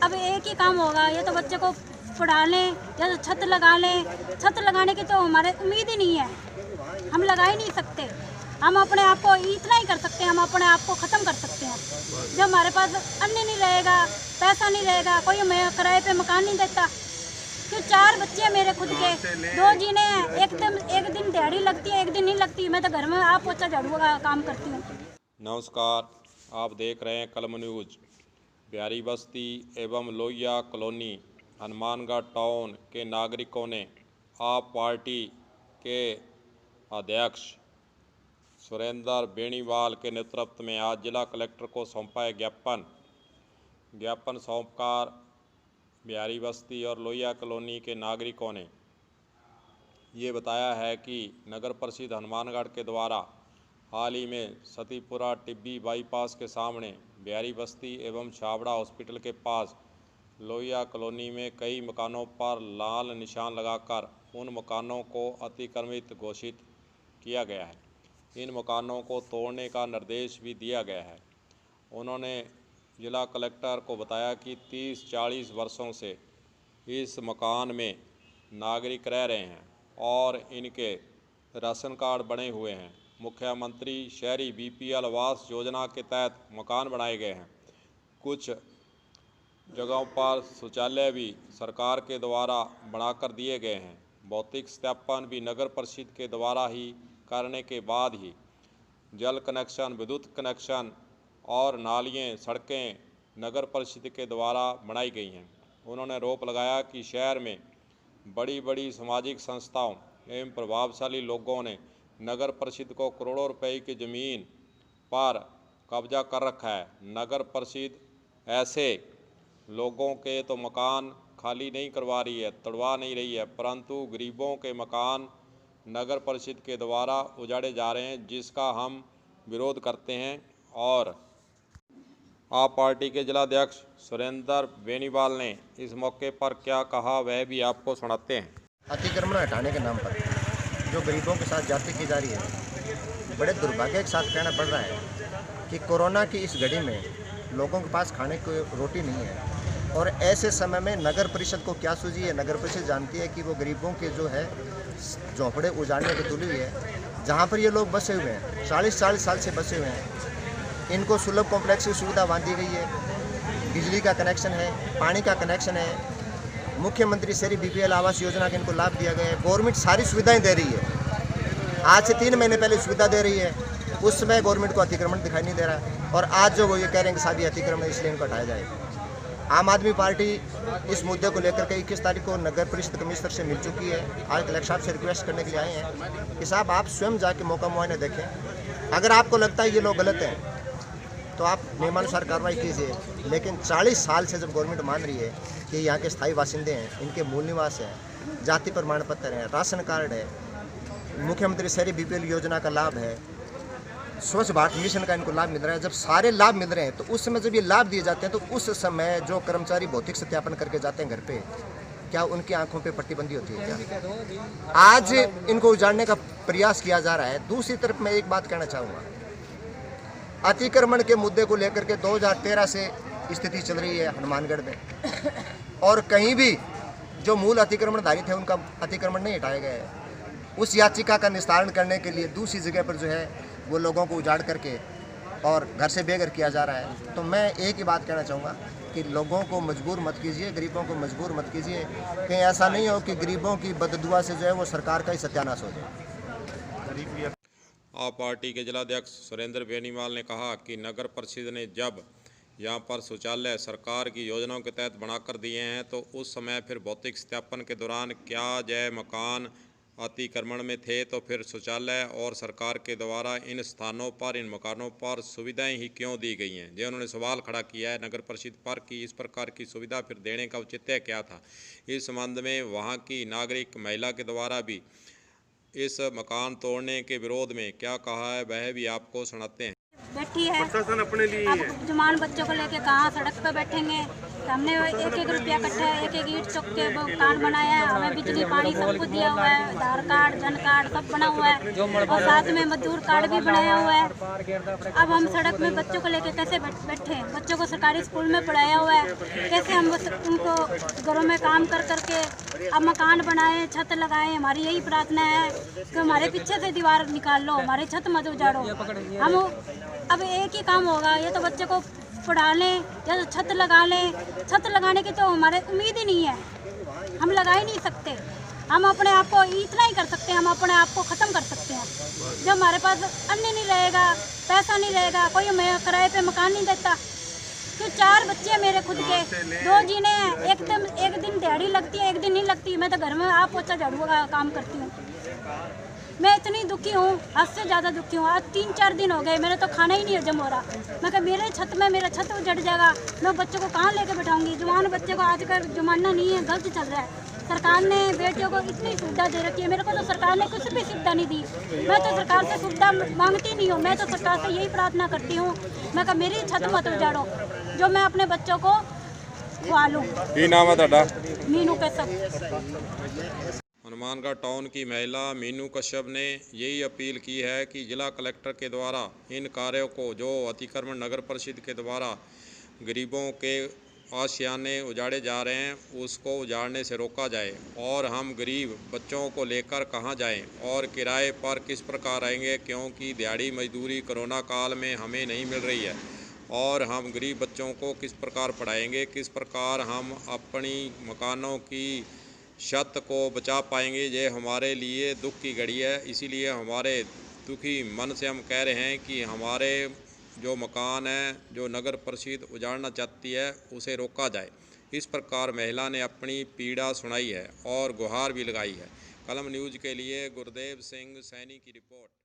अब एक ही काम होगा, ये तो बच्चे को पढ़ा लें या तो छत लगा लें। छत लगाने की तो हमारे उम्मीद ही नहीं है, हम लगा ही नहीं सकते। हम अपने आप को इतना ही कर सकते हैं, हम अपने आप को ख़त्म कर सकते हैं। जब हमारे पास अन्न नहीं रहेगा, पैसा नहीं रहेगा, कोई हमें किराए पे मकान नहीं देता। क्यों 4 बच्चे हैं मेरे खुद के, 2 जीने हैं। एक दिन दिहाड़ी लगती है, एक दिन नहीं लगती। मैं तो घर में आप पोछा झाड़ू का काम करती हूँ। नमस्कार, आप देख रहे हैं कलम न्यूज़। बिहारी बस्ती एवं लोहिया कॉलोनी हनुमानगढ़ टाउन के नागरिकों ने आप पार्टी के अध्यक्ष सुरेंद्र बेनीवाल के नेतृत्व में आज जिला कलेक्टर को सौंपा है ज्ञापन सौंपकर बिहारी बस्ती और लोहिया कॉलोनी के नागरिकों ने ये बताया है कि नगर परिषद हनुमानगढ़ के द्वारा हाल ही में सतीपुरा टिब्बी बाईपास के सामने बिहारी बस्ती एवं छाबड़ा हॉस्पिटल के पास लोहिया कॉलोनी में कई मकानों पर लाल निशान लगाकर उन मकानों को अतिक्रमित घोषित किया गया है। इन मकानों को तोड़ने का निर्देश भी दिया गया है। उन्होंने जिला कलेक्टर को बताया कि 30-40 वर्षों से इस मकान में नागरिक रह रहे हैं और इनके राशन कार्ड बने हुए हैं। मुख्यमंत्री शहरी बीपीएल आवास योजना के तहत मकान बनाए गए हैं। कुछ जगहों पर शौचालय भी सरकार के द्वारा बनाकर दिए गए हैं। भौतिक सत्यापन भी नगर परिषद के द्वारा ही करने के बाद ही जल कनेक्शन, विद्युत कनेक्शन और नालियाँ, सड़कें नगर परिषद के द्वारा बनाई गई हैं। उन्होंने आरोप लगाया कि शहर में बड़ी बड़ी सामाजिक संस्थाओं एवं प्रभावशाली लोगों ने नगर परिषद को करोड़ों रुपए की ज़मीन पर कब्जा कर रखा है। नगर परिषद ऐसे लोगों के तो मकान खाली नहीं करवा रही है, तोड़वा नहीं रही है, परंतु गरीबों के मकान नगर परिषद के द्वारा उजाड़े जा रहे हैं, जिसका हम विरोध करते हैं। और आप पार्टी के जिलाध्यक्ष सुरेंद्र बेनीवाल ने इस मौके पर क्या कहा वह भी आपको सुनाते हैं। अतिक्रमण हटाने के नाम पर जो गरीबों के साथ जाति की जा रही है, बड़े दुर्भाग्य के साथ कहना पड़ रहा है कि कोरोना की इस घड़ी में लोगों के पास खाने को रोटी नहीं है और ऐसे समय में नगर परिषद को क्या सूझी है। नगर परिषद जानती है कि वो गरीबों के जो है झोंपड़े उजाड़ने की तुली हुई है। जहाँ पर ये लोग बसे हुए हैं, 40 साल से बसे हुए हैं, इनको सुलभ कॉम्प्लेक्स की सुविधा बांधी गई है। बिजली का कनेक्शन है, पानी का कनेक्शन है, मुख्यमंत्री शहरी बीपीएल आवास योजना का इनको लाभ दिया गया है। गवर्नमेंट सारी सुविधाएं दे रही है। आज से 3 महीने पहले सुविधा दे रही है, उस समय गवर्नमेंट को अतिक्रमण दिखाई नहीं दे रहा है और आज जो वो ये कह रहे हैं कि सारी अतिक्रमण इसलिए इनको हटाया जाए। आम आदमी पार्टी इस मुद्दे को लेकर के 21 तारीख को नगर परिषद कमिश्नर से मिल चुकी है। आज कलेक्टर साहब से रिक्वेस्ट करने के लिए आए हैं कि साहब आप स्वयं जाके मौका मुआयना देखें। अगर आपको लगता है ये लोग गलत हैं तो आप नियमानुसार कार्रवाई कीजिए, लेकिन 40 साल से जब गवर्नमेंट मान रही है कि यहाँ के स्थायी बासिंदे हैं, इनके मूल निवास है, जाति प्रमाण पत्र है, राशन कार्ड है, मुख्यमंत्री शहरी बीपीएल योजना का लाभ है, स्वच्छ भारत मिशन का इनको लाभ मिल रहा है, जब सारे लाभ मिल रहे हैं तो उस समय जब ये लाभ दिए जाते हैं तो उस समय जो कर्मचारी भौतिक सत्यापन करके जाते हैं घर पे, क्या उनकी आंखों पे प्रतिबंधी होती है क्या? आज इनको उजाड़ने का प्रयास किया जा रहा है। दूसरी तरफ मैं एक बात कहना चाहूँगा, अतिक्रमण के मुद्दे को लेकर के 2013 से स्थिति चल रही है हनुमानगढ़ में और कहीं भी जो मूल अतिक्रमणधारी थे उनका अतिक्रमण नहीं हटाया गया है। उस याचिका का निस्तारण करने के लिए दूसरी जगह पर जो है वो लोगों को उजाड़ करके और घर से बेघर किया जा रहा है। तो मैं एक ही बात कहना चाहूँगा कि लोगों को मजबूर मत कीजिए, गरीबों को मजबूर मत कीजिए। कहीं ऐसा नहीं हो कि गरीबों की बददुआ से जो है वो सरकार का ही सत्यानाश हो जाए। आप पार्टी के जिलाध्यक्ष सुरेंद्र बेनीवाल ने कहा कि नगर परिषद ने जब यहाँ पर शौचालय सरकार की योजनाओं के तहत बनाकर दिए हैं तो उस समय फिर भौतिक सत्यापन के दौरान क्या जय मकान अतिक्रमण में थे, तो फिर शौचालय और सरकार के द्वारा इन स्थानों पर, इन मकानों पर सुविधाएं ही क्यों दी गई हैं। जो उन्होंने सवाल खड़ा किया है नगर परिषद पर कि इस प्रकार की सुविधा फिर देने का औचित्य क्या था। इस संबंध में वहां की नागरिक महिला के द्वारा भी इस मकान तोड़ने के विरोध में क्या कहा है वह भी आपको सुनाते हैं। बैठी है प्रशासन अपने लिए अब जवान बच्चों को लेके कहाँ सड़क पे बैठेंगे। हमने एक एक रुपया इकट्ठा एक एक ईंट चुक के मकान बनाया है। हमें बिजली पानी सब कुछ दिया हुआ है, आधार कार्ड जन कार्ड सब बना हुआ है और साथ में मजदूर कार्ड भी बनाया हुआ है। अब हम सड़क में बच्चों को लेकर कैसे बैठे? बच्चों को सरकारी स्कूल में पढ़ाया हुआ है, कैसे हम उनको घरों में काम कर करके अब मकान बनाए, छत लगाए। हमारी यही प्रार्थना है कि हमारे पीछे से दीवार निकाल लो, हमारी छत मत उजाड़ो। हम अब एक ही काम होगा, या तो बच्चे को पढ़ा लें या तो छत लगा लें। छत लगाने की तो हमारे उम्मीद ही नहीं है, हम लगा ही नहीं सकते। हम अपने आप को इतना ही कर सकते हैं, हम अपने आप को ख़त्म कर सकते हैं। जब हमारे पास अन्न नहीं रहेगा, पैसा नहीं रहेगा, कोई हमें किराए पे मकान नहीं देता। तो 4 बच्चे हैं मेरे खुद के, 2 जीने हैं। एक दिन दिहाड़ी लगती है, एक दिन नहीं लगती। मैं तो घर में आप पोछा झाड़ू का काम करती हूँ। मैं इतनी दुखी हूँ, हद से ज़्यादा दुखी हूँ। आज 3-4 दिन हो गए, मेरा तो खाना ही नहीं हजम हो रहा। मैं कहा मेरे छत में मेरा छत उजड़ जाएगा, मैं बच्चों को कहाँ लेके बैठाऊंगी? जवान बच्चे को आजकल जमाना नहीं है, गलत चल रहा है। सरकार ने बेटियों को इतनी सुविधा दे रखी है, मेरे को तो सरकार ने कुछ भी सुविधा नहीं दी। मैं तो सरकार से सुविधा मांगती नहीं हूँ, मैं तो सरकार से यही प्रार्थना करती हूँ। मैं कहा मेरी छत मत उजाड़ो, जो मैं अपने बच्चों को खुआ लूँ। की नाम है ਤੁਹਾਡਾ? मीनू कश्यप। हनुमानगढ़ टाउन की महिला मीनू कश्यप ने यही अपील की है कि जिला कलेक्टर के द्वारा इन कार्यों को जो अतिक्रमण नगर परिषद के द्वारा गरीबों के आशियाने उजाड़े जा रहे हैं उसको उजाड़ने से रोका जाए। और हम गरीब बच्चों को लेकर कहाँ जाएं और किराए पर किस प्रकार रहेंगे, क्योंकि दिहाड़ी मजदूरी कोरोना काल में हमें नहीं मिल रही है। और हम गरीब बच्चों को किस प्रकार पढ़ाएंगे, किस प्रकार हम अपनी मकानों की छत को बचा पाएंगे। ये हमारे लिए दुख की घड़ी है। इसीलिए हमारे दुखी मन से हम कह रहे हैं कि हमारे जो मकान है जो नगर परिषद उजाड़ना चाहती है उसे रोका जाए। इस प्रकार महिला ने अपनी पीड़ा सुनाई है और गुहार भी लगाई है। कलम न्यूज़ के लिए गुरदेव सिंह सैनी की रिपोर्ट।